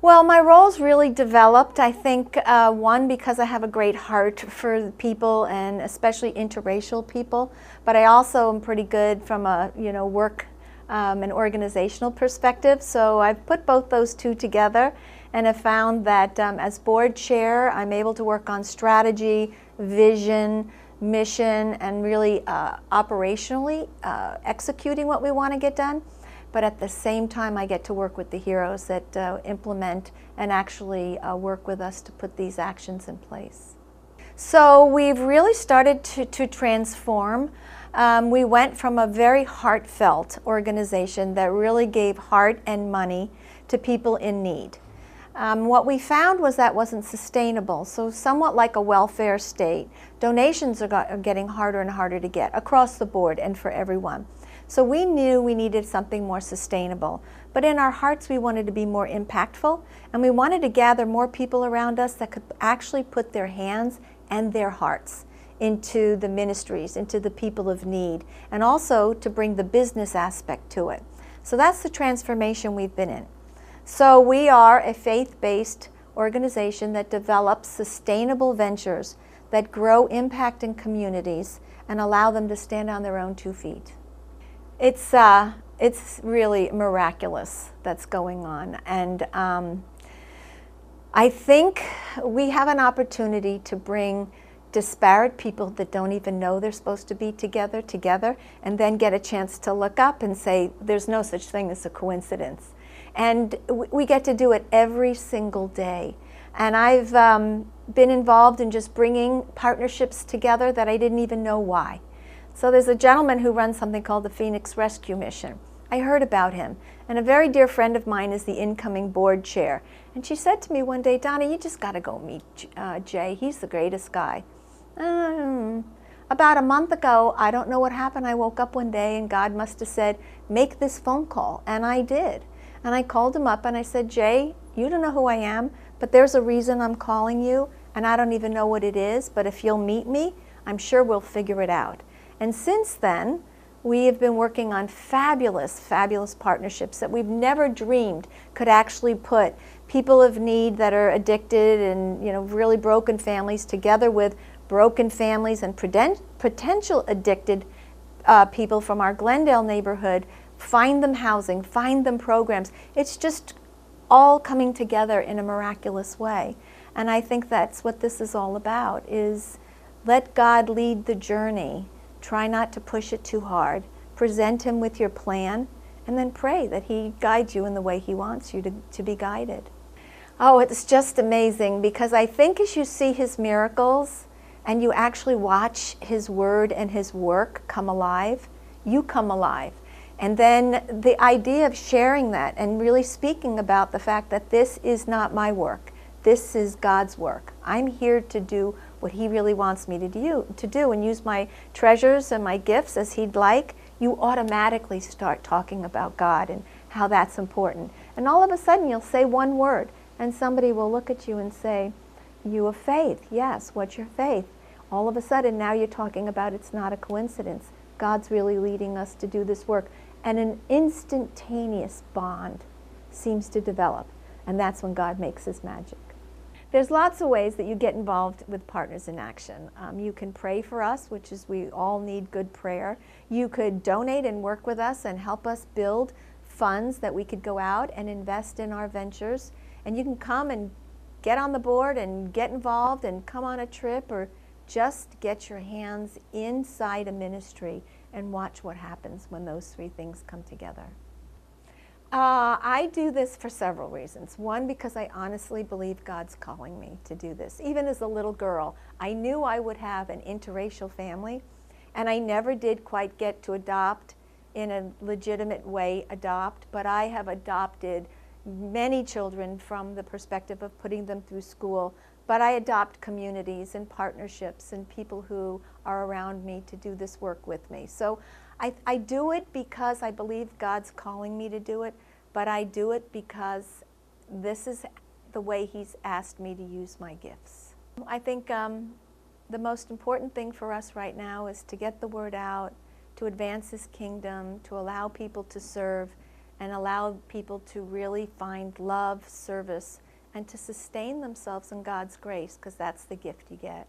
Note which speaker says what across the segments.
Speaker 1: Well, my roles really developed, I think, one, because I have a great heart for people and especially interracial people, but I also am pretty good from a, work and organizational perspective. So I've put both those two together and have found that as board chair, I'm able to work on strategy, vision, mission, and really operationally executing what we want to get done. But at the same time, I get to work with the heroes that implement and actually work with us to put these actions in place. So we've really started to transform. We went from a very heartfelt organization that really gave heart and money to people in need. What we found was that wasn't sustainable. So somewhat like a welfare state, donations are getting harder and harder to get across the board and for everyone. So we knew we needed something more sustainable. But in our hearts, we wanted to be more impactful, and we wanted to gather more people around us that could actually put their hands and their hearts into the ministries, into the people of need, and also to bring the business aspect to it. So that's the transformation we've been in. So we are a faith-based organization that develops sustainable ventures that grow impact in communities and allow them to stand on their own 2 feet. It's really miraculous that's going on, and I think we have an opportunity to bring disparate people that don't even know they're supposed to be together, and then get a chance to look up and say, there's no such thing as a coincidence. And we get to do it every single day. And I've been involved in just bringing partnerships together that I didn't even know why. So there's a gentleman who runs something called the Phoenix Rescue Mission. I heard about him, and a very dear friend of mine is the incoming board chair. And she said to me one day, Donna, you just got to go meet Jay. He's the greatest guy. About a month ago, I don't know what happened. I woke up one day and God must have said, make this phone call. And I did. And I called him up and I said, Jay, you don't know who I am, but there's a reason I'm calling you, and I don't even know what it is, but if you'll meet me, I'm sure we'll figure it out. And since then, we have been working on fabulous, fabulous partnerships that we've never dreamed could actually put people of need that are addicted and really broken families together with broken families and potential addicted people from our Glendale neighborhood, find them housing, find them programs. It's just all coming together in a miraculous way. And I think that's what this is all about, is let God lead the journey. Try not to push it too hard. Present Him with your plan, and then pray that He guides you in the way He wants you to be guided. Oh, it's just amazing, because I think as you see His miracles and you actually watch His word and His work come alive, you come alive. And then the idea of sharing that and really speaking about the fact that this is not my work, this is God's work. I'm here to do what He really wants me to do and use my treasures and my gifts as He'd like. You automatically start talking about God and how that's important. And all of a sudden you'll say one word and somebody will look at you and say, you have faith. Yes, what's your faith? All of a sudden now you're talking about it's not a coincidence. God's really leading us to do this work. And an instantaneous bond seems to develop. And that's when God makes His magic. There's lots of ways that you get involved with Partners in Action. You can pray for us, which is we all need good prayer. You could donate and work with us and help us build funds that we could go out and invest in our ventures. And you can come and get on the board and get involved and come on a trip, or just get your hands inside a ministry and watch what happens when those 3 things come together. I do this for several reasons. One, because I honestly believe God's calling me to do this. Even as a little girl, I knew I would have an interracial family, and I never did quite get to adopt in a legitimate way, but I have adopted many children from the perspective of putting them through school. But I adopt communities and partnerships and people who are around me to do this work with me. So I do it because I believe God's calling me to do it, but I do it because this is the way He's asked me to use my gifts. I think the most important thing for us right now is to get the word out, to advance His kingdom, to allow people to serve, and allow people to really find love, service, and to sustain themselves in God's grace, because that's the gift you get.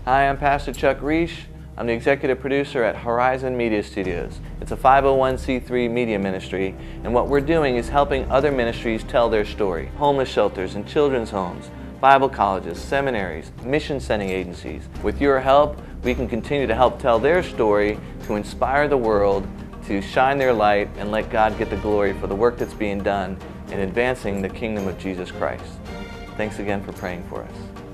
Speaker 2: Hi, I'm Pastor Chuck Reish. I'm the executive producer at Horizon Media Studios. It's a 501c3 media ministry, and what we're doing is helping other ministries tell their story. Homeless shelters and children's homes, Bible colleges, seminaries, mission sending agencies. With your help, we can continue to help tell their story, to inspire the world, to shine their light, and let God get the glory for the work that's being done in advancing the kingdom of Jesus Christ. Thanks again for praying for us.